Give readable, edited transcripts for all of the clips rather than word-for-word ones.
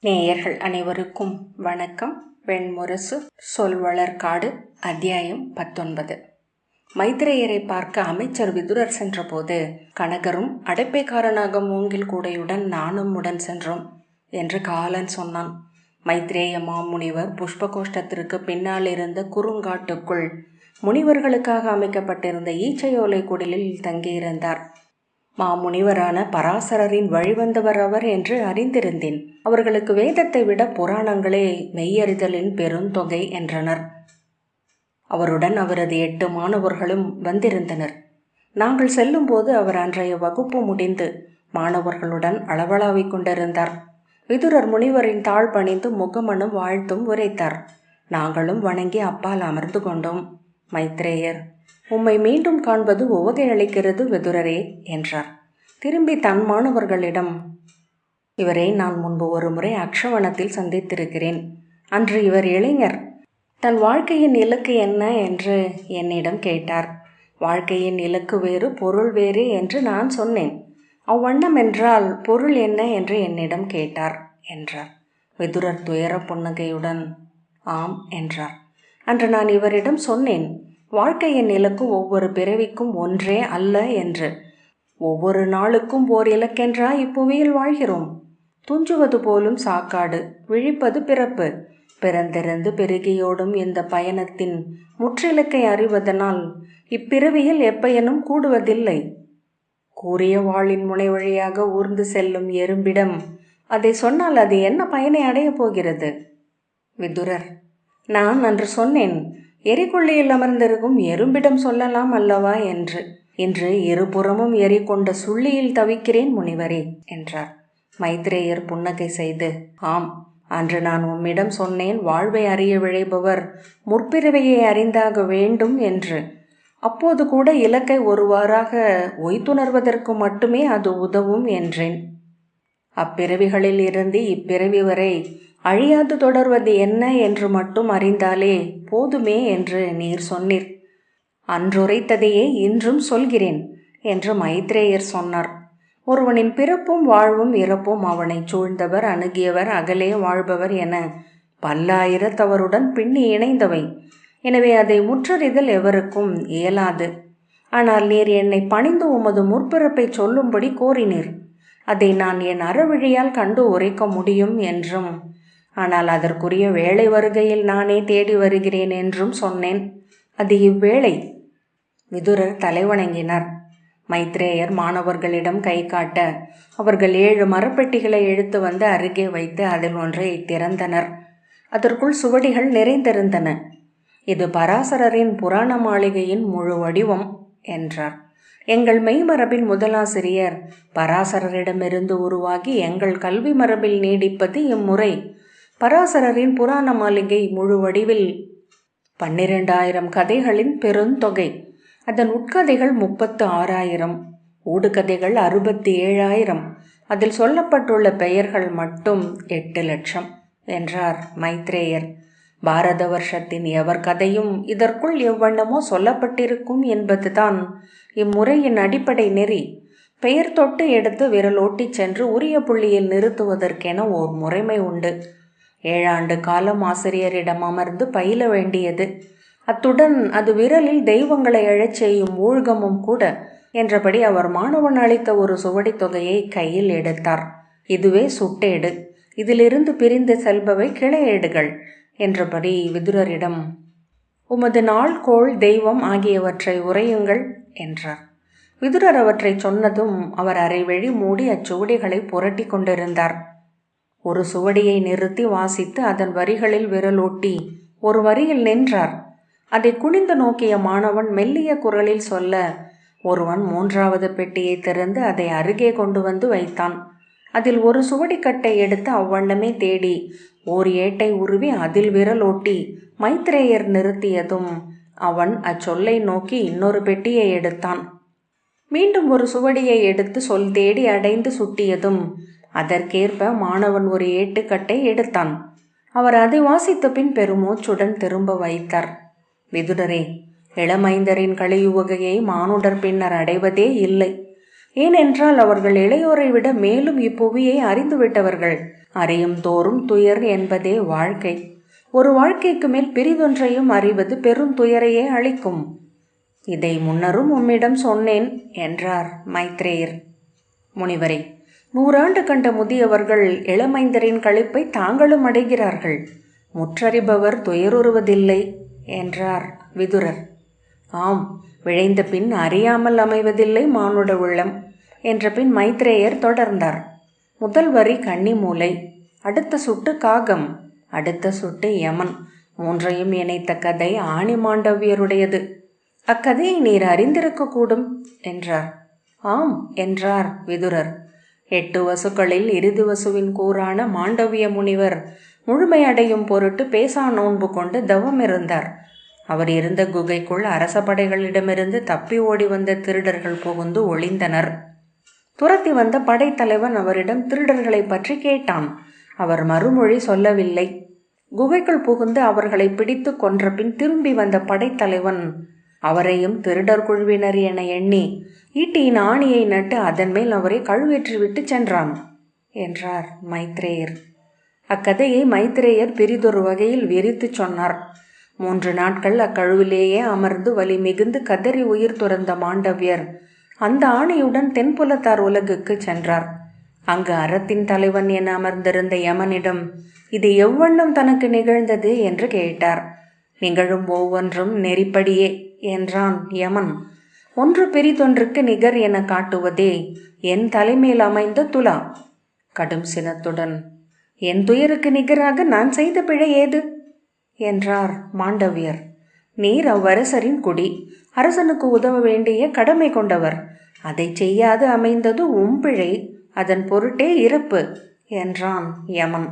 நேயர்கள் அனைவருக்கும் வணக்கம். வெண்முரசு சொல்வளர்காடு அத்தியாயம் 19. மைத்ரேயரை பார்க்க அமைச்சர் விதுரர் சென்றபோது கனகரும் அடைப்பைக்காரனாக மூங்கில் கூடையுடன் நானும் உடன் சென்றோம் என்று காலன் சொன்னான். மைத்ரேய மாமுனிவர் புஷ்பகோஷ்டத்திற்கு பின்னால் இருந்த குறுங்காட்டுக்குள் முனிவர்களுக்காக அமைக்கப்பட்டிருந்த ஈச்சையோலை குடிலில் தங்கியிருந்தார். மாமுனிவரான பராசரரின் வழிவந்தவர் அவர் என்று அறிந்திருந்தேன். அவர்களுக்கு வேதத்தை விட புராணங்களே மெய்யறிதலின் பெருந்தொகை என்றனர். அவருடன் அவரது 8 மாணவர்களும் வந்திருந்தனர். நாங்கள் செல்லும்போது அவர் அன்றைய வகுப்பு முடிந்து மாணவர்களுடன் அளவளாவிக் கொண்டிருந்தார். விதுரர் முனிவரின் தாழ் பணிந்து முகமனும் வாழ்த்தும் உரைத்தார். நாங்களும் வணங்கி அப்பால் அமர்ந்து கொண்டோம். மைத்ரேயர், உம்மை மீண்டும் காண்பது உவகை அளிக்கிறது விதுரரே என்றார். திரும்பி தன் மாணவர்களிடம், இவரை நான் முன்பு ஒரு முறை அக்ஷவனத்தில் சந்தித்திருக்கிறேன். அன்று இவர் இளைஞர். தன் வாழ்க்கையின் இலக்கு என்ன என்று என்னிடம் கேட்டார். வாழ்க்கையின் இலக்கு வேறு, பொருள் வேறு என்று நான் சொன்னேன். அவ்வண்ணம் என்றால் பொருள் என்ன என்று என்னிடம் கேட்டார் என்றார். விதுரர் துயர புன்னகையுடன் ஆம் என்றார். அன்று நான் இவரிடம் சொன்னேன், வாழ்க்கையின் இலக்கு ஒவ்வொரு பிறவிக்கும் ஒன்றே அல்ல என்று. ஒவ்வொரு நாளுக்கும் ஓர் இலக்கென்றா இப்புவியில் வாழ்கிறோம். துஞ்சுவது போலும் சாக்காடு, விழிப்பது பிறப்பு. பிறந்திருந்து பெருகியோடும் இந்த பயணத்தின் முற்றிலக்கை அறிவதனால் இப்பிறவியில் எப்பயனும் கூடுவதில்லை. கூறிய வாளின் முனை வழியாக ஊர்ந்து செல்லும் எறும்பிடம் அதை சொன்னால் அது என்ன பயனை அடையப் போகிறது? விதுரர், நான் அன்று சொன்னேன், எரிகொள்ளியில் அமர்ந்திருக்கும் எறும்பிடம் சொல்லலாம் அல்லவா என்று. இன்று இருபுறமும் எரி கொண்ட சுள்ளியில் தவிக்கிறேன் முனிவரே என்றார். மைத்ரேயர் புன்னகை செய்து, ஆம், அன்று நான் உம்மிடம் சொன்னேன், வாழ்வை அறிய விழைபவர் முற்பிறவையை அறிந்தாக வேண்டும் என்று. அப்போது கூட இலக்கை ஒருவாறாக ஒய்த்துணர்வதற்கு மட்டுமே அது உதவும் என்றேன். அப்பிறவிகளில் இருந்து இப்பிறவி வரை அழியாது தொடர்வது என்ன என்று மட்டும் அறிந்தாலே போதுமே என்று நீர் சொன்னீர். அன்றுரைத்ததையே இன்றும் சொல்கிறேன் என்று மைத்ரேயர் சொன்னார். ஒருவனின் பிறப்பும் வாழ்வும் இறப்பும் அவனை சூழ்ந்தவர், அணுகியவர், அகலே வாழ்பவர் என பல்லாயிரத்தவருடன் பின்னி இணைந்தவை. எனவே அதை முற்றறிதல் எவருக்கும் இயலாது. ஆனால் நீர் என்னை பணிந்து உமது முற்பிறப்பை சொல்லும்படி கோரினீர். அதை நான் என் அறவழியால் கண்டு உரைக்க முடியும் என்றும், ஆனால் அதற்குரிய வேளை வருகையில் நானே தேடி வருகிறேன் என்றும் சொன்னேன். அது இவ்வேளை. விதுரர் தலைவணங்கினார். மைத்ரேயர் மாணவர்களிடம் கை காட்ட அவர்கள் 7 மரப்பெட்டிகளை இழுத்து வந்து அருகே வைத்து அதில் ஒன்றை திறந்தனர். அதற்குள் சுவடிகள் நிறைந்திருந்தன. இது பராசரரின் புராண மாளிகையின் முழு வடிவம் என்றார். எங்கள் மெய்மரபின் முதலாசிரியர் பராசரரிடமிருந்து உருவாகி எங்கள் கல்வி மரபில் நீடிப்பது இம்முறை. பராசரரின் புராண மாளிகை முழு வடிவில் 12,000 கதைகளின் பெருந்தொகை. அதன் உட்கதைகள் 36,000, ஊடுகதைகள் 67,000. அதில் சொல்லப்பட்டுள்ள பெயர்கள் மட்டும் 8 லட்சம் என்றார் மைத்ரேயர். பாரத வருஷத்தின் எவர் கதையும் இதற்குள் எவ்வண்ணமோ சொல்லப்பட்டிருக்கும் என்பதுதான் இம்முறையின் அடிப்படை நெறி. பெயர் தொட்டு எடுத்து விரலோட்டி சென்று உரிய புள்ளியில் நிறுத்துவதற்கென ஓர் முறைமை உண்டு. 7 ஆண்டு காலம் ஆசிரியரிடம் அமர்ந்து பயில வேண்டியது. அத்துடன் அது விரலில் தெய்வங்களை எழச் செய்யும் ஊழ்கமும் கூட என்றபடி அவர் மாணவன் அளித்த ஒரு சுவடி தொகையை கையில் எடுத்தார். இதுவே சுட்டேடு, இதிலிருந்து பிரிந்து செல்பவை கிளையேடுகள் என்றபடி விதுரரிடம், உமது நாள், கோள், தெய்வம் ஆகியவற்றை உரையுங்கள் என்றார். விதுரர் அவற்றை சொன்னதும் அவர் அரைவெளி மூடி அச்சுவடிகளை புரட்டி கொண்டிருந்தார். ஒரு சுவடியை நிறுத்தி வாசித்து அதன் வரிகளில் விரலோட்டி ஒரு வரியில் நின்றார். அதை குனிந்து நோக்கிய மாணவன் மெல்லிய குரலில் சொல்ல, ஒருவன் 3வது பெட்டியை திறந்து அதை அருகே கொண்டு வந்து வைத்தான். அதில் ஒரு சுவடிக்கட்டை எடுத்து அவ்வண்ணமே தேடி ஓர் ஏட்டை உருவி அதில் விரலோட்டி மைத்ரேயர் நிறுத்தியதும் அவன் அச்சொல்லை நோக்கி இன்னொரு பெட்டியை எடுத்தான். மீண்டும் ஒரு சுவடியை எடுத்து சொல் தேடி அடைந்து சுட்டியதும் அதற்கேற்ப மாணவன் ஒரு ஏட்டுக்கட்டை எடுத்தான். அவர் அதை வாசித்த பின் பெருமூச்சுடன் திரும்ப வைத்தார். விதுரரே, இளமைந்தரின் கலியுகையை மானுடர் பின்னர் அடைவதே இல்லை. ஏனென்றால் அவர்கள் இளையோரை விட மேலும் இப்புவியை அறிந்துவிட்டவர்கள். அறியும் தோறும் துயர் என்பதே வாழ்க்கை. ஒரு வாழ்க்கைக்கு மேல் பிரிதொன்றையும் அறிவது பெருந்துயரையே அளிக்கும். இதை முன்னரும் உம்மிடம் சொன்னேன் என்றார் மைத்ரேயர். முனிவரே, 100 ஆண்டு கண்ட முதியவர்கள் இளமைந்தரின் களிப்பை தாங்களும் அடைகிறார்கள். முற்றறிபவர் துயருறுவதில்லை என்றார் விதுரர். ஆம், விழைந்த பின் அறியாமல் அமைவதில்லை மானுட உள்ளம் என்ற பின் மைத்ரேயர் தொடர்ந்தார். முதல் வரி கன்னிமூலை, அடுத்த சுட்டு காகம், அடுத்த சுட்டு யமன், மூன்றையும் இணைத்த கதை ஆணிமாண்டவியருடையது. அக்கதையை நீர் அறிந்திருக்கக்கூடும் என்றார். ஆம் என்றார் விதுரர். 8 வசுக்களில் இறுதி வசுவின் கூறான மாண்டவிய முனிவர் முழுமையடையும் பொருட்டு பேசா நோன்பு கொண்டு தவம் இருந்தார். அவர் இருந்த குகைக்குள் அரச படைகளிடமிருந்து தப்பி ஓடி வந்த திருடர்கள் புகுந்து ஒளிந்தனர். துரத்தி வந்த படைத்தலைவன் அவரிடம் திருடர்களை பற்றி கேட்டான். அவர் மறுமொழி சொல்லவில்லை. குகைக்குள் புகுந்து அவர்களை பிடித்து கொன்ற பின் திரும்பி வந்த படைத்தலைவன் அவரையும் திருடர் குழுவினர் என எண்ணி ஈட்டியின் ஆணியை நட்டு அதன் மேல் அவரை கழுவேற்றிவிட்டு சென்றான் என்றார் மைத்ரேயர். அக்கதையை மைத்ரேயர் பிரிதொரு வகையில் விரித்து சொன்னார். 3 நாட்கள் அக்கழுவிலேயே அமர்ந்து வலி மிகுந்து கதறி உயிர் துறந்த மாண்டவியர் அந்த ஆணையுடன் தென்புலத்தார் உலகுக்கு சென்றார். அங்கு அறத்தின் தலைவன் என அமர்ந்திருந்த யமனிடம் இது எவ்வண்ணம் தனக்கு நிகழ்ந்தது என்று கேட்டார். நிகழும் ஒவ்வொன்றும் நெறிப்படியே என்றான் யமன். ஒன்று பெரிதொன்றுக்கு நிகர் என காட்டுவதே என் தலைமையில் அமைந்த துலா. கடும் சினத்துடன், என் துயருக்கு நிகராக நான் செய்த பிழை ஏது என்றார் மாண்டவியர். நீர் அவ்வரசரின் குடி, அரசனுக்கு உதவ வேண்டிய கடமை கொண்டவர். அதை செய்யாது அமைந்தது பிழை, அதன் பொருட்டே இறப்பு என்றான் யமன்.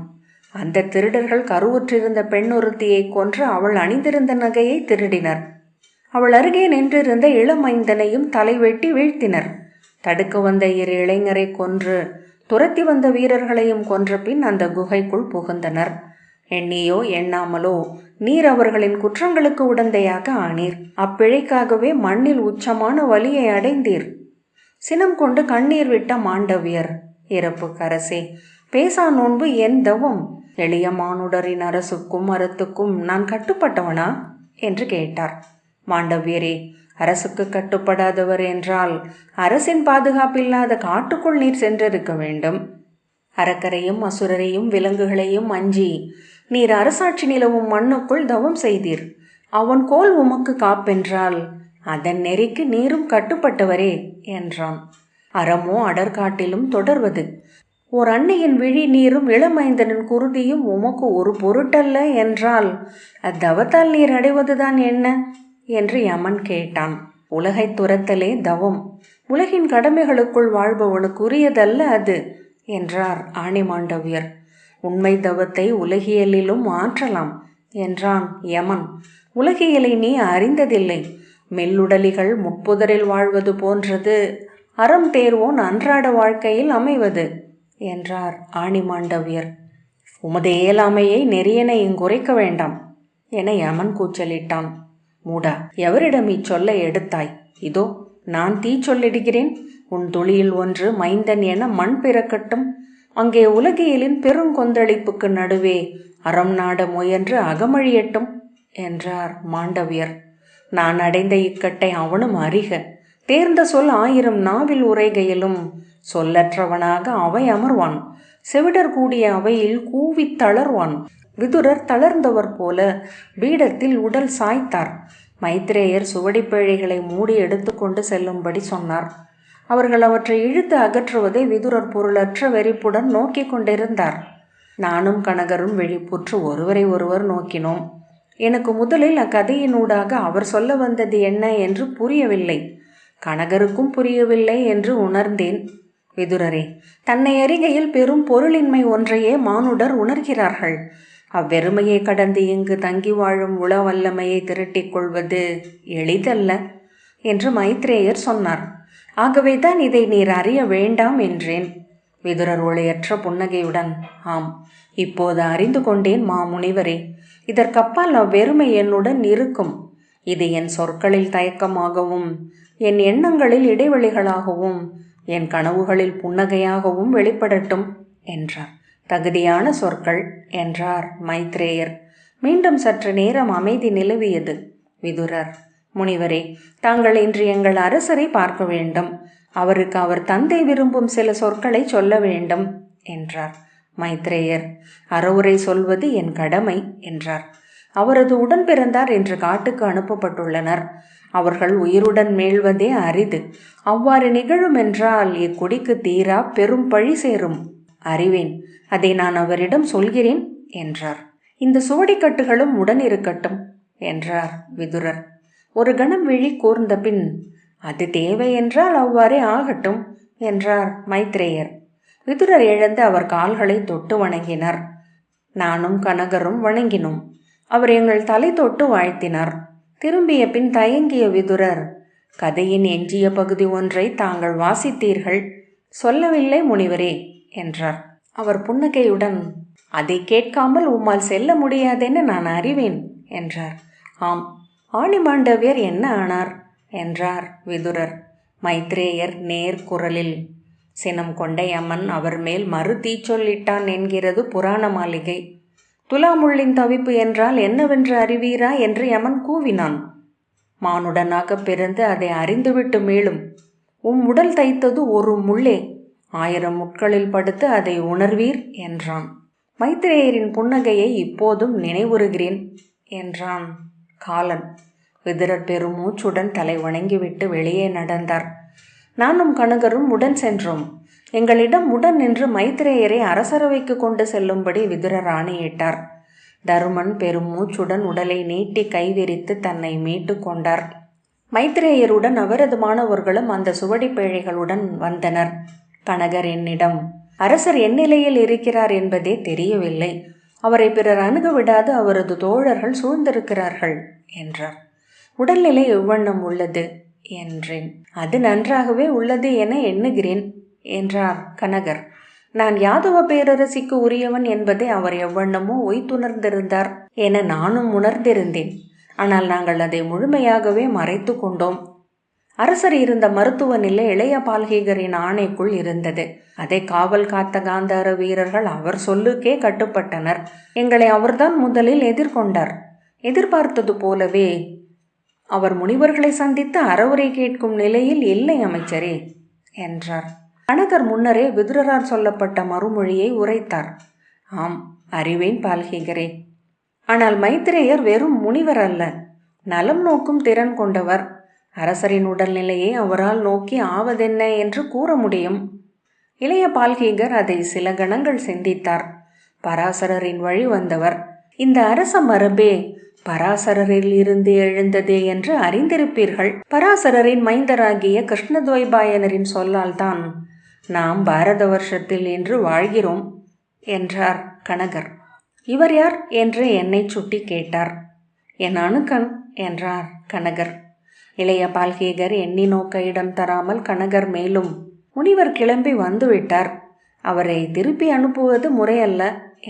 அந்த திருடர்கள் கருவுற்றிருந்த பெண் ஒருத்தியை கொன்று அவள் அணிந்திருந்த நகையை திருடினர். அவள் அருகே நின்றிருந்த இளமைந்தனையும் தலை வெட்டி வீழ்த்தினர். தடுக்க வந்த 2 இளைஞரை கொன்று துரத்தி வந்த வீரர்களையும் கொன்ற பின் அந்த குகைக்குள் புகுந்தனர். எண்ணியோ எண்ணாமலோ நீர் அவர்களின் குற்றங்களுக்கு உடந்தையாக ஆனீர். அப்பிழைக்காகவே மண்ணில் உச்சமான வலியை அடைந்தீர். சினம் கொண்டு கண்ணீர் விட்ட மாண்டவியர், இறப்புக்கரசே, பேசா நோன்பு என் தவம். எளிய மானுடரின் அரசுக்கும் அறத்துக்கும் நான் கட்டுப்பட்டவனா என்று கேட்டார். மாண்டவியரே, அரசுக்கு கட்டுப்படாதவர் என்றால் அரசின் பாதுகாப்பில்லாத காட்டுக்குள் நீர் சென்றிருக்க வேண்டும். அரக்கரையும் அசுரரையும் விலங்குகளையும் அஞ்சி நீர் அரசாட்சி நிலவும் மண்ணுக்குள் தவம் செய்தீர். அவன் கோல் உமக்கு காப்பென்றால் அதன் நெறிக்கு நீரும் கட்டுப்பட்டவரே என்றான். அறமோ அடற்காட்டிலும் தொடர்வது. ஓர் அன்னையின் விழி நீரும் இளமைந்தனின் குருதியும் உமக்கு ஒரு பொருட்டல்ல என்றால் அத்தவத்தால் நீர் அடைவதுதான் என்ன என்று யமன் கேட்டான். உலகை துரத்தலே தவம். உலகின் கடமைகளுக்குள் வாழ்பவனுக்கு உரியதல்ல அது என்றார் ஆணிமாண்டவியர். உண்மை தவத்தை உலகியலிலும் மாற்றலாம் என்றான் யமன். உலகியலை நீ அறிந்ததில்லை. மெல்லுடலிகள் முட்புதரில் வாழ்வது போன்றது அறம் தேர்வோன் அன்றாட வாழ்க்கையில் அமைவது என்றார் ஆணிமாண்டவியர். உமது இயலாமையை நெறியனை இங்குரைக்க வேண்டாம் என யமன் கூச்சலிட்டான். மூடா, எவரிடம் இச்சொல்லை எடுத்தாய்? இதோ நான் தீ சொல்லிடுகிறேன். உன் துளியில் ஒன்று மைந்தன் என மண் பிறக்கட்டும். அங்கே உலகியலின் பெருங்கொந்தளிப்புக்கு நடுவே அறம் நாட முயன்று அகமழியட்டும் என்றார் மாண்டவியர். நான் அடைந்த இக்கட்டை அவனும் அறிக. தேர்ந்த சொல் 1000 நாவில் உரைகையிலும் சொல்லற்றவனாக அவை அமர்வான். செவிடர் கூடிய அவையில் கூவி தளர்வான். விதுரர் தளர்ந்தவர் போல பீடத்தில் உடல் சாய்த்தார். மைத்ரேயர் சுவடிப்பேழைகளை மூடி எடுத்துக்கொண்டு செல்லும்படி சொன்னார். அவர்கள் அவற்றை இழுத்து அகற்றுவதை விதுரர் பொருளற்ற வெறிப்புடன் நோக்கி கொண்டிருந்தார். நானும் கனகரும் விழிப்புற்று ஒருவரை ஒருவர் நோக்கினோம். எனக்கு முதலில் அக்கதையினூடாக அவர் சொல்ல வந்தது என்ன என்று புரியவில்லை. கனகருக்கும் புரியவில்லை என்று உணர்ந்தேன். விதுரரே, தன்னை அறிகையில் பெரும் பொருளின்மை ஒன்றையே மானுடர் உணர்கிறார்கள். அவ்வெறுமையை கடந்து இங்கு தங்கி வாழும் உளவல்லமையை திரட்டிக் கொள்வது எளிதல்ல என்று மைத்ரேயர் சொன்னார். ஆகவேதான் இதை நீர் அறிய வேண்டாம் என்றேன். விதுரர் ஒளியற்ற புன்னகையுடன், ஆம், இப்போது அறிந்து கொண்டேன் மாமுனிவரே. இதற்கப்பால் அவ்வெறுமை என்னுடன் இருக்கும். இது என் சொற்களில் தயக்கமாகவும் என் எண்ணங்களில் இடைவெளிகளாகவும் என் கனவுகளில் புன்னகையாகவும் வெளிப்படட்டும் என்றார். தகுதியான சொற்கள் என்றார் மைத்ரேயர். மீண்டும் சற்று நேரம் அமைதி நிலவியது. விதுரர், முனிவரே, தாங்கள் இன்று எங்கள் அரசரை பார்க்க வேண்டும். அவருக்கு அவர் தந்தை விரும்பும் சில சொற்களை சொல்ல வேண்டும் என்றார். மைத்ரேயர், அறவுரை சொல்வது என் கடமை என்றார். அவரது உடன் பிறந்தார் என்று காட்டுக்கு அனுப்பப்பட்டுள்ளனர். அவர்கள் உயிருடன் மீள்வதே அரிது. அவ்வாறு நிகழும் என்றால் இக்குடிக்கு தீரா பெரும் பழி சேரும். அறிவேன், அதை நான் அவரிடம் சொல்கிறேன் என்றார். இந்த சுவடிக்கட்டுகளும் உடன் இருக்கட்டும் என்றார் விதுரர். ஒரு கணம் விழி கூர்ந்த பின், அது தேவை என்றால் அவ்வாறே ஆகட்டும் என்றார் மைத்ரேயர். விதுரர் எழுந்து அவர் கால்களை தொட்டு வணங்கினார். நானும் கனகரும் வணங்கினோம். அவர் எங்கள் தலை தொட்டு வாழ்த்தினார். திரும்பிய பின் தயங்கிய விதுரர், கதையின் எஞ்சிய பகுதி ஒன்றை தாங்கள் வாசித்தீர்கள், சொல்லவில்லை முனிவரே என்றார். அவர் புன்னகையுடன், அதை கேட்காமல் உம்மால் செல்ல முடியாதென நான் அறிவேன் என்றார். ஆம், ஆணிமாண்டவியர் என்ன ஆனார் என்றார் விதுரர். மைத்ரேயர் நேர் குரலில், சினம் கொண்ட யமன் அவர் மேல் மறு தீச்சொல்லிட்டான் என்கிறது புராண மாளிகை. துலாமுள்ளின் தவிப்பு என்றால் என்னவென்று அறிவீரா என்று யமன் கூவினான். மானுடனாக பிறந்து அதை அறிந்துவிட்டு மேலும் உடல் தைத்தது ஒரு முள்ளே, 1000 முட்களில் படுத்து அதை உணர்வீர் என்றான். மைத்ரேயரின் புன்னகையை இப்போதும் நினைவுறுகிறேன் என்றான் காலன். விதுரர் பெருமூச்சுடன் தலை வணங்கிவிட்டு வெளியே நடந்தார். நானும் கனகரும் உடன் சென்றோம். எங்களிடம் உடன் நின்று மைத்ரேயரை அரசரவைக்கு கொண்டு செல்லும்படி விதுரர் ஆணையிட்டார். தருமன் பெருமூச்சுடன் உடலை நீட்டி கைவிரித்து தன்னை மீட்டு கொண்டார். மைத்ரேயருடன் அவரது மாணவர்களும் அந்த சுவடி பேழைகளுடன் வந்தனர். கனகர் என்னிடம், அரசர் எந்நிலையில் இருக்கிறார் என்பதே தெரியவில்லை. அவரை பிறர் அணுகவிடாது அவரது தோழர்கள் சூழ்ந்திருக்கிறார்கள் என்றார். உடல்நிலை எவ்வண்ணம் உள்ளது என்றேன். அது நன்றாகவே உள்ளது என எண்ணுகிறேன் என்றார் கனகர். நான் யாதவ பேரரசிக்கு உரியவன் என்பதை அவர் எவ்வண்ணமோ ஒய்த்துணர்ந்திருந்தார் என நானும் உணர்ந்திருந்தேன். ஆனால் நாங்கள் அதை முழுமையாகவே மறைத்து கொண்டோம். அரசர் இருந்த மருத்துவ நிலை இளைய பால்கீகரின் ஆணைக்குள் இருந்தது. அதை காவல் காத்த காந்தார வீரர்கள் அவர் சொல்லுக்கே கட்டுப்பட்டனர். எங்களை அவர்தான் முதலில் எதிர்கொண்டார். எதிர்பார்த்தது போலவே அவர் முனிவர்களை சந்தித்து அறவுரை கேட்கும் நிலையில் இல்லை அமைச்சரே என்றார். கனகர் முன்னரே விதுரரால் சொல்லப்பட்ட மறுமொழியை உரைத்தார். ஆம், அறிவேன் பால்கீகரே. ஆனால் மைத்ரேயர் வெறும் முனிவர் அல்ல, நலம் நோக்கும் திறன் கொண்டவர். அரசரின் உடல்நிலையை அவரால் நோக்கி ஆவதென்ன என்று கூற முடியும். இளைய பால்கீகர் அதை சில கணங்கள் சிந்தித்தார். பராசரரின் வழி வந்தவர். இந்த அரச மரபே பராசரரில் இருந்து எழுந்ததே என்று அறிந்திருப்பீர்கள். பராசரரின் மைந்தராகிய கிருஷ்ணத்வைபாயனரின் சொல்லால் தான் நாம் பாரத வருஷத்தில் இன்று வாழ்கிறோம் என்றார் கனகர். இவர் யார் என்று என்னை சுட்டி கேட்டார். என் அணுக்கன் என்றார் கனகர். இளைய பால்கீகர் எண்ணி நோக்க இடம் தராமல் கனகர் மேலும், முனிவர் கிளம்பி வந்துவிட்டார், அவரை திருப்பி அனுப்புவது முறையல்ல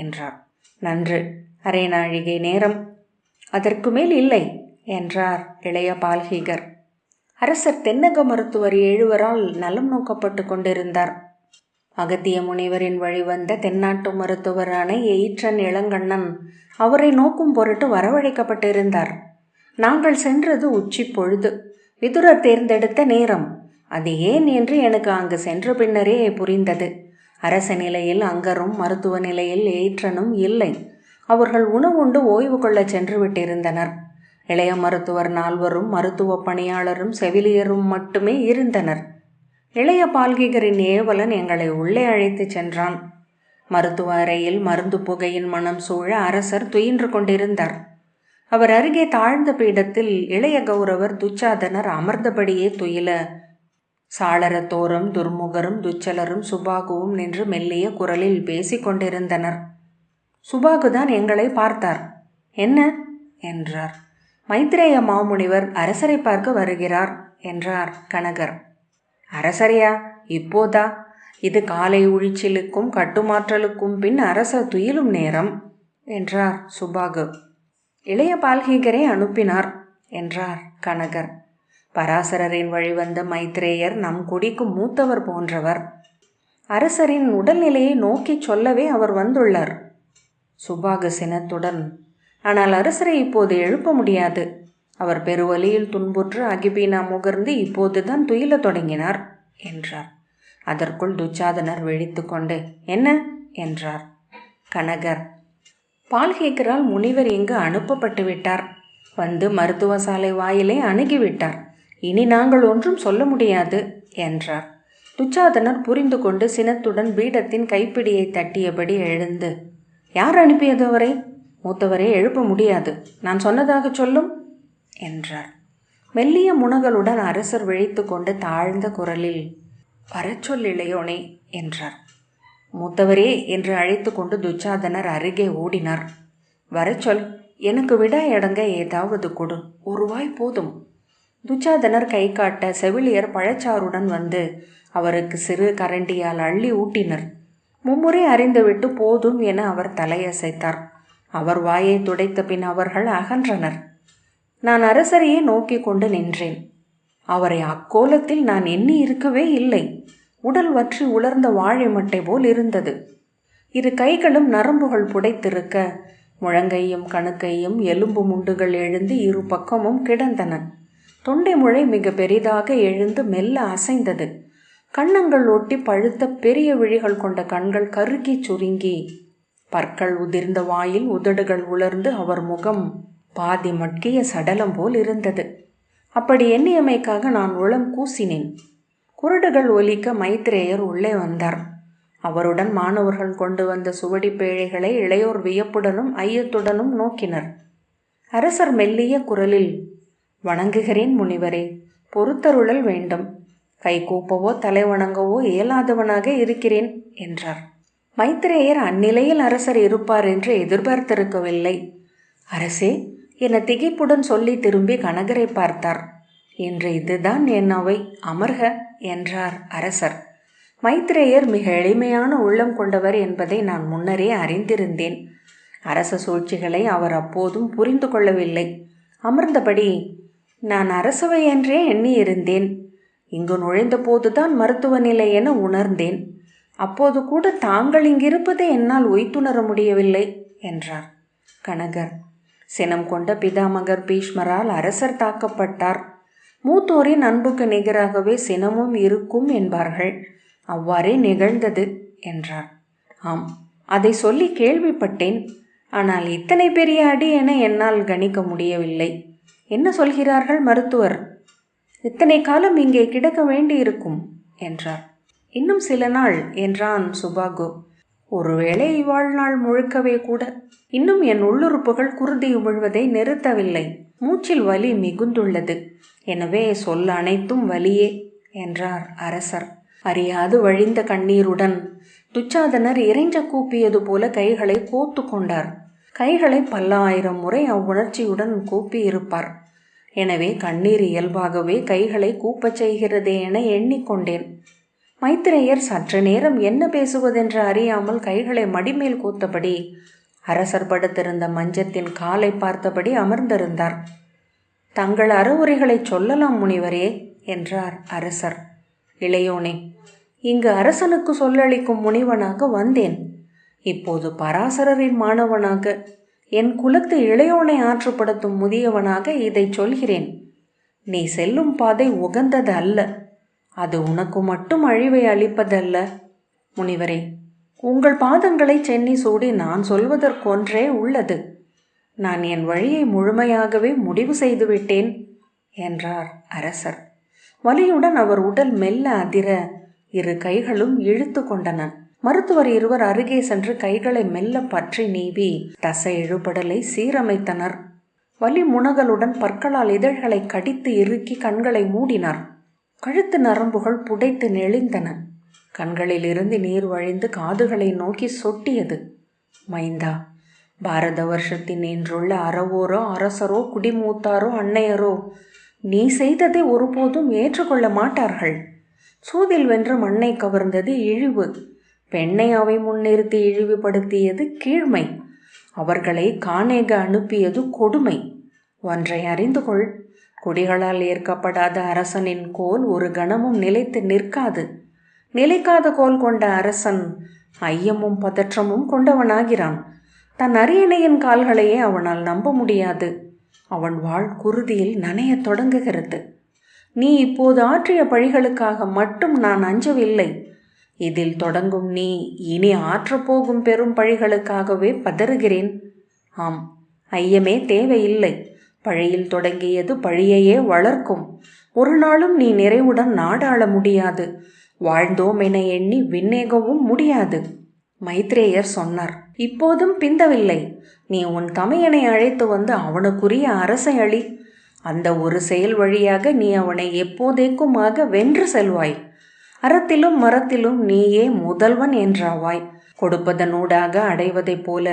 என்றார். நன்று, அரை நாழிகை நேரம், அதற்கு மேல் இல்லை என்றார் இளைய பால்கீகர். அரசர் தென்னக மருத்துவர் 7 நலம் நோக்கப்பட்டு கொண்டிருந்தார். அகத்திய முனிவரின் வழிவந்த தென்னாட்டு மருத்துவரான எயிற்றன் இளங்கண்ணன் அவரை நோக்கும் பொருட்டு வரவழைக்கப்பட்டிருந்தார். நாங்கள் சென்றது உச்சி பொழுது, விதுரர் தேர்ந்தெடுத்த நேரம். அது ஏன் என்று எனக்கு அங்கு சென்ற பின்னரே புரிந்தது. அரச நிலையில் அங்கரும் மருத்துவ நிலையில் எயிற்றனும் இல்லை. அவர்கள் உணவுண்டு ஓய்வு கொள்ள சென்று விட்டிருந்தனர். இளைய மருத்துவர் 4 மருத்துவ பணியாளரும் செவிலியரும் மட்டுமே இருந்தனர். இளைய பால்கீகரின் ஏவலன் எங்களை உள்ளே அழைத்து சென்றான். மருத்துவ அறையில் மருந்து புகையின் மனம் சூழ அரசர் துயின்று கொண்டிருந்தார். அவர் அருகே தாழ்ந்த பீடத்தில் இளைய கௌரவர் துச்சாதனர் அமர்ந்தபடியே துயில, சாளரத்தோறும் துர்முகரும் துச்சலரும் சுபாகுவும் நின்று மெல்லிய குரலில் பேசிக் கொண்டிருந்தனர். சுபாகுதான் எங்களை பார்த்தார். என்ன என்றார். மைத்ரேய மாமுனிவர் அரசரை பார்க்க வருகிறார் என்றார் கனகர். அரசரையா? இப்போதா? இது காலை உழிச்சிலுக்கும் கட்டுமாற்றலுக்கும் பின் அரசர் துயிலும் நேரம் என்றார் சுபாகு. இளைய பால்கீகரை அனுப்பினார் என்றார் கனகர். பராசரரின் வழிவந்த மைத்ரேயர் நம் குடிக்கு மூத்தவர் போன்றவர். அரசரின் உடல்நிலையை நோக்கி சொல்லவே அவர் வந்துள்ளார். சுபாகு சினத்துடன், ஆனால் அரசரை இப்போது எழுப்ப முடியாது. அவர் பெருவலியில் துன்புற்று அகிபீனா முகர்ந்து இப்போதுதான் துயில தொடங்கினார் என்றார். அதற்குள் துச்சாதனர் விழித்து கொண்டு, என்ன என்றார். கனகர், பால் கேட்கிறால் முனிவர் இங்கு அனுப்பப்பட்டு விட்டார். வந்து மருத்துவ சாலை வாயிலை அணுகிவிட்டார். இனி நாங்கள் ஒன்றும் சொல்ல முடியாது என்றார். துச்சாதனர் புரிந்து கொண்டு சினத்துடன் பீடத்தின் கைப்பிடியை தட்டியபடி எழுந்து, யார் அனுப்பியது அவரை? மூத்தவரை எழுப்ப முடியாது. நான் சொன்னதாக சொல்லும் என்றார். மெல்லிய முனகளுடன் அரசர் விழித்து கொண்டு தாழ்ந்த குரலில், வரச்சொல் இளையோனே என்றார். மூத்தவரே என்று அழைத்து கொண்டு துச்சாதனர் அருகே ஓடினார். வரச்சொல், எனக்கு விடா அடங்க ஏதாவது கொடு, ஒரு வாய் போதும். துச்சாதனர் கை காட்ட செவிலியர் பழச்சாறுடன் வந்து அவருக்கு சிறு கரண்டியால் அள்ளி ஊட்டினர். மும்முறை அறிந்துவிட்டு போதும் என அவர் தலையசைத்தார். அவர் வாயை துடைத்த பின் அவர்கள் அகன்றனர். நான் அரசரையே நோக்கி கொண்டு நின்றேன். அவரை அக்கோலத்தில் நான் எண்ணி இருக்கவே இல்லை. உடல் வற்றி உலர்ந்த வாழை மட்டை போல் இருந்தது. இரு கைகளும் நரம்புகள் புடைத்திருக்க, முழங்கையும் கணுக்கையும் எலும்பு முண்டுகள் எழுந்து இரு பக்கமும் கிடந்தன. தொண்டை முளை மிக பெரிதாக எழுந்து மெல்ல அசைந்தது. கன்னங்கள் ஒட்டி பழுத்த பெரிய விழிகள் கொண்ட கண்கள் கருகி சுருங்கி, பற்கள் உதிர்ந்த வாயில் உதடுகள் உலர்ந்து அவர் முகம் பாதி மட்கிய சடலம் போல் இருந்தது. அப்படி எண்ணியமைக்காக நான் உளம் கூசினேன். குருடுகள் ஒலிக்க மைத்ரேயர் உள்ளே வந்தார். அவருடன் மாணவர்கள் கொண்டு வந்த சுவடி பேழைகளை இளையோர் வியப்புடனும் ஐயத்துடனும் நோக்கினர். அரசர் மெல்லிய குரலில், வணங்குகிறேன் முனிவரே, பொறுத்தருளல் வேண்டும். கை கூப்பவோ தலை வணங்கவோ இயலாதவனாக இருக்கிறேன் என்றார். மைத்ரேயர் அந்நிலையில் அரசர் இருப்பார் என்று எதிர்பார்த்திருக்கவில்லை. அரசே என திகைப்புடன் சொல்லி திரும்பி கனகரை பார்த்தார். இன்று இதுதான் என் அவை, அமர்க என்றார் அரசர். மைத்ரேயர் மிக எளிமையான உள்ளம் கொண்டவர் என்பதை நான் முன்னரே அறிந்திருந்தேன். அரச சூழ்ச்சிகளை அவர் அப்போதும் புரிந்து கொள்ளவில்லை. அமர்ந்தபடி, நான் அரசவை என்றே எண்ணியிருந்தேன். இங்கு நுழைந்த போதுதான் மருத்துவ நிலை என உணர்ந்தேன். அப்போது கூட தாங்கள் இங்கிருப்பதை என்னால் உய்த்துணர முடியவில்லை என்றார். கனகர், சினம் கொண்ட பிதாமகர் பீஷ்மரால் அரசர் தாக்கப்பட்டார். மூத்தோரின் அன்புக்கு நிகராகவே சினமும் இருக்கும் என்பார்கள். அவ்வாறே நிகழ்ந்தது என்றார். ஆம், அதை சொல்லி கேள்விப்பட்டேன். ஆனால் இத்தனை பெரிய அடி என என்னால் கணிக்க முடியவில்லை. என்ன சொல்கிறார்கள் மருத்துவர்? இத்தனை காலம் இங்கே கிடக்க வேண்டியிருக்கும் என்றார். இன்னும் சில நாள் என்றான் சுபாகு. ஒருவேளை இவ்வாழ்நாள் முழுக்கவே கூட. இன்னும் என் உள்ளுறுப்புகள் குருதி உமிழ்வதை நிறுத்தவில்லை. மூச்சில் வலி மிகுந்துள்ளது. எனவே சொல்ல அனைத்தும் வலியே என்றார் அரசர். அறியாது வழிந்த கண்ணீருடன் துச்சாதனர் இறைஞ்ச கூப்பியது போல கைகளை கோத்து கொண்டார். கைகளை பல்லாயிரம் முறை அவ்வுணர்ச்சியுடன் கூப்பியிருப்பார். எனவே கண்ணீர் இயல்பாகவே கைகளை கூப்பச் செய்கிறதே என எண்ணிக்கொண்டேன். மைத்ரேயர் சற்று நேரம் என்ன பேசுவதென்று அறியாமல் கைகளை மடிமேல் கூத்தபடி அரசர் படுத்திருந்த மஞ்சத்தின் காலை பார்த்தபடி அமர்ந்திருந்தார். தங்கள் அறவுரைகளை சொல்லலாம் முனிவரே என்றார் அரசர். இளையோனே, இங்கு அரசனுக்கு சொல்லளிக்கும் முனிவனாக வந்தேன். இப்போது பராசரரின் மாணவனாக, என் குலத்து இளையோனை ஆற்றுப்படுத்தும் முதியவனாக இதை சொல்கிறேன். நீ செல்லும் பாதை உகந்தது அல்ல. அது உனக்கு மட்டும் அழிவை அளிப்பதல்ல. முனிவரே, உங்கள் பாதங்களை சென்னி சூடி நான் சொல்வதற்கொன்றே உள்ளது. நான் என் வழியை முழுமையாகவே முடிவு செய்துவிட்டேன் என்றார் அரசர். வலியுடன் அவர் உடல் மெல்ல அதிர இரு கைகளும் இழுத்து கொண்டன. மருத்துவர் இருவர் அருகே சென்று கைகளை மெல்ல பற்றி நீவி தசை இழுபடலை சீரமைத்தனர். வலி முனகளுடன் பற்களால் இதழ்களை கடித்து இறுக்கி கண்களை மூடினார். கழுத்து நரம்புகள் புடைத்து நெளிந்தன. கண்களில் இருந்து நீர் வழிந்து காதுகளை நோக்கி சொட்டியது. மைந்தா, பாரத வருஷத்தின் இன்றுள்ள அறவோரோ அரசரோ குடிமூத்தாரோ அன்னையரோ நீ செய்ததை ஒருபோதும் ஏற்றுக்கொள்ள மாட்டார்கள். சூதில் வென்று மண்ணை கவர்ந்தது இழிவு. பெண்ணை அவை முன்னிறுத்தி இழிவுபடுத்தியது கீழ்மை. அவர்களை காணேக அனுப்பியது கொடுமை. ஒன்றை அறிந்து கொள், குடிகளால் ஏற்கப்படாத அரசனின் கோல் ஒரு கணமும் நிலைத்து நிற்காது. நிலைக்காத கோல் கொண்ட அரசன் ஐயமும் பதற்றமும் கொண்டவனாகிறான். தன் அரியணையின் கால்களையே அவனால் நம்ப முடியாது. அவன் வாழ் குருதியில் நனையத் தொடங்குகிறது. நீ இப்போது ஆற்றிய பழிகளுக்காக மட்டும் நான் அஞ்சவில்லை. இதில் தொடங்கும் நீ இனி ஆற்றப்போகும் பெரும் பழிகளுக்காகவே பதறுகிறேன். ஆம், ஐயமே தேவையில்லை. பழியில் தொடங்கியது பழியையே வளர்க்கும். ஒரு நாளும் நீ நிறைவுடன் நாடாள முடியாது. வாழ்ந்தோம் என எண்ணி விண்ணேகவும் முடியாது. மைத்ரேயர் சொன்னார். இப்போதும் பிந்தவில்லை. நீ உன் தமையனை அழைத்து வந்து அவனுக்குரிய அரசை அளி. அந்த ஒரு செயல் வழியாக நீ அவனை எப்போதேக்குமாக வென்று செல்வாய். அறத்திலும் மரத்திலும் நீயே முதல்வன் என்றாவாய். கொடுப்பதனூடாக அடைவதைப் போல,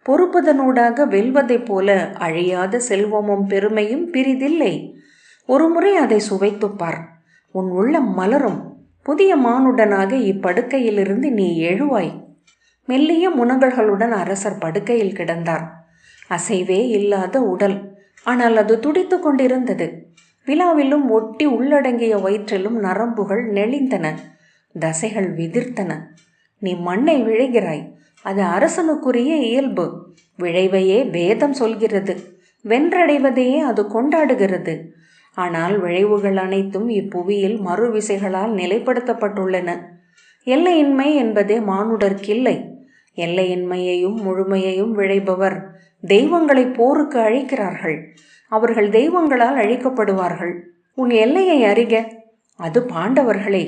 பொறுப்பதனூடாக வெல்வதைப் போல அழியாத செல்வமும் பெருமையும் பிரிதில்லை. ஒருமுறை அதை சுவைத்துப்பார். உன் உள்ளம் மலரும். புதிய மானுடனாக இப்படுக்கையிலிருந்து நீ எழுவாய். மெல்லிய முனங்கல்களுடன் அரசர் படுக்கையில் கிடந்தார். அசைவே இல்லாத உடல், ஆனால் அது துடித்து கொண்டிருந்தது. விழாவிலும் ஒட்டி உள்ளடங்கிய வயிற்றிலும் நரம்புகள் நெளிந்தன, தசைகள் விதிர்த்தன. நீ மண்ணை விழைகிறாய். அது அரசனுக்குரிய இயல்பு. விழைவையே வேதம் சொல்கிறது. வென்றடைவதையே அது கொண்டாடுகிறது. ஆனால் விளைவுகள் அனைத்தும் இப்புவியில் மறுவிசைகளால் நிலைப்படுத்தப்பட்டுள்ளன. எல்லையின்மை என்பதே மானுடர்க்கில்லை. எல்லையின்மையையும் முழுமையையும் விளைபவர் தெய்வங்களை போருக்கு அழைக்கிறார்கள். அவர்கள் தெய்வங்களால் அழிக்கப்படுவார்கள். உன் எல்லையை அறிக. அது பாண்டவர்களே.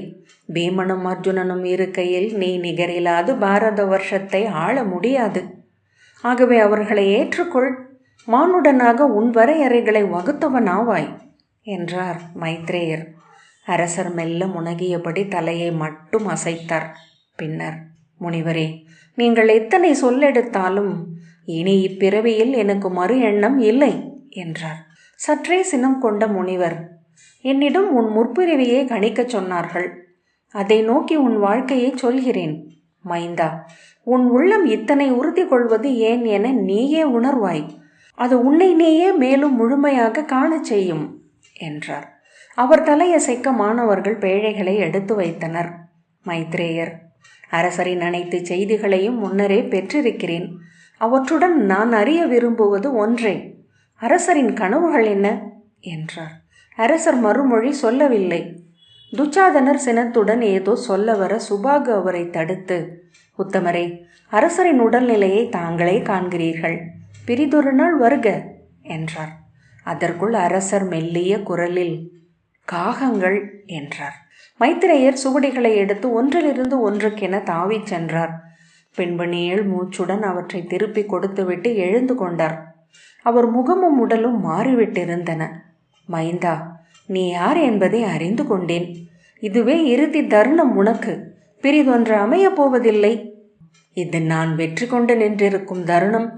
பீமனும் அர்ஜுனனும் இருக்கையில் நீ நிகரில்லாது பாரத வருஷத்தை ஆள முடியாது. ஆகவே அவர்களை ஏற்றுக்கொள். மானுடனாக உன் வரையறைகளை வகுத்தவன் ஆவாய் என்றார் மைத்ரேயர். அரசர் மெல்ல முனகியபடி தலையை மட்டும் அசைத்தார். பின்னர், முனிவரே, நீங்கள் எத்தனை சொல்லெடுத்தாலும் இனி இப்பிறவியில் எனக்கு மறு எண்ணம் இல்லை என்றார். சற்றே சினம் கொண்ட முனிவர், என்னிடம் உன் முற்பிறவியை கணிக்கச் சொன்னார்கள். அதை நோக்கி உன் வாழ்க்கையை சொல்கிறேன். மைந்தா, உன் உள்ளம் இத்தனை உறுதி கொள்வது ஏன் என நீயே உணர்வாய். அது உன்னை நீயே மேலும் முழுமையாக காணச் செய்யும் என்றார். அவர் தலையசைக்க மாணவர்கள் பேழைகளை எடுத்து வைத்தனர். மைத்ரேயர், அரசரின் அனைத்து செய்திகளையும் முன்னரே பெற்றிருக்கிறேன். அவற்றுடன் நான் அறிய விரும்புவது ஒன்றே. அரசரின் கனவுகள் என்ன என்றார். அரசர் மறுமொழி சொல்லவில்லை. துச்சாதனர் சினத்துடன் ஏதோ சொல்ல வர சுபாகு அவரை தடுத்து, உத்தமரே, அரசரின் உடல்நிலையை தாங்களே காண்கிறீர்கள். பிரிதொரு நாள் வருக என்றார். அதற்குள் அரசர் மெல்லிய குரலில், காகங்கள் என்றார். மைத்ரேயர் சுவடிகளை எடுத்து ஒன்றிலிருந்து ஒன்றுக்கென தாவிச் சென்றார். பின்பு நீள் மூச்சுடன் அவற்றை திருப்பி கொடுத்துவிட்டு எழுந்து கொண்டார். அவர் முகமும் உடலும் மாறிவிட்டிருந்தன. மைந்தா, நீ யார் என்பதை அறிந்து கொண்டேன். இதுவே இறுதி தருணம் உனக்கு. பிரிதொன்று அமையப் போவதில்லை. இது நான் வெற்றி கொண்டு நின்றிருக்கும் தருணம்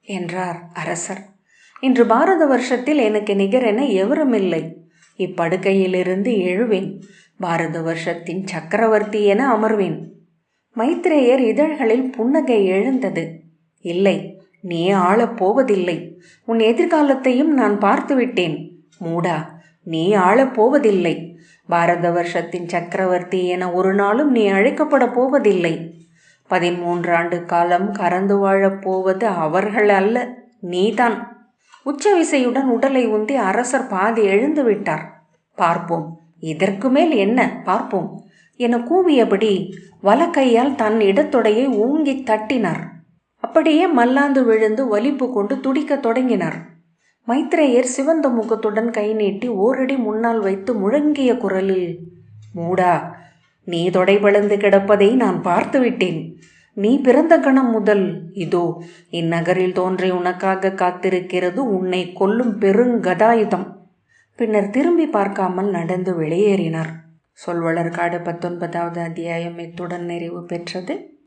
என்றார் அரசர். இன்று பாரத வருஷத்தில் எனக்கு நிகரென எவருமில்லை. இப்படுக்கையிலிருந்து எழுவேன். பாரத வருஷத்தின் சக்கரவர்த்தி என அமர்வேன். மைத்ரேயர் இதழ்களில் புன்னகை எழுந்தது. இல்லை, நீ ஆளப் போவதில்லை. உன் எதிர்காலத்தையும் நான் பார்த்துவிட்டேன். மூடா, நீ ஆளப் போவதில்லை. பாரத வருஷத்தின் சக்கரவர்த்தி என ஒரு நாளும் நீ அழைக்கப்பட போவதில்லை. 13 ஆண்டு காலம் கறந்து வாழப் போவது அவர்கள் அல்ல, நீதான். உச்ச விசையுடன் உடலை உந்தி அரசர் பாதி எழுந்து விட்டார். பார்ப்போம், இதற்கு மேல் என்ன பார்ப்போம் என கூவியபடி வலக்கையால் தன் இடத்தொடையை ஓங்கி தட்டினார். அப்படியே மல்லாந்து விழுந்து வலிப்பு கொண்டு துடிக்கத் தொடங்கினார். மைத்ரேயர் சிவந்த முகத்துடன் கை நீட்டி ஓரடி முன்னால் வைத்து முழங்கிய குரலில், மூடா, நீ தொடைபழுந்து கிடப்பதை நான் பார்த்துவிட்டேன். நீ பிறந்த கணம் முதல் இதோ இந்நகரில் தோன்றி உனக்காக காத்திருக்கிறது உன்னை கொல்லும் பெருங்கதாயுதம். பின்னர் திரும்பி பார்க்காமல் நடந்து வெளியேறினார். சொல்வளர்காடு 19வது அத்தியாயம் இத்துடன் நிறைவு பெற்றது.